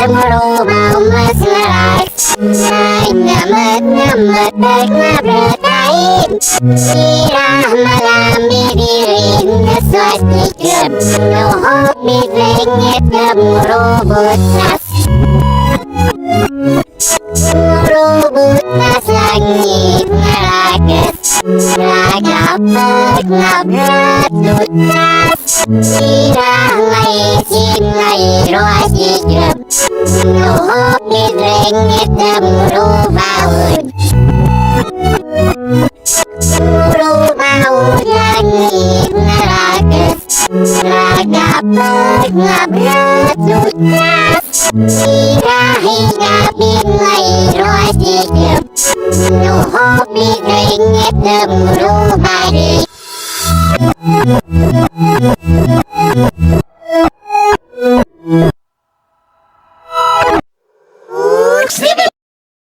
ru bao mas larak Sai ngamet ngamet bek ngabratain Sirah malam bidirin Neswat dikep Nuhok bidrengit Gemurubut nas Ngurubut nas langit ngarages Ngagapet ngabrat lutas Sirah ngay sim ngay roas dikep Nuhok bidrengit Gemurubawud Ngurubawud langit ngarages Ngagapet ngabrat lutas Sirah hingapin ngay roas dikep Nuhok bidrengit Gemurubawud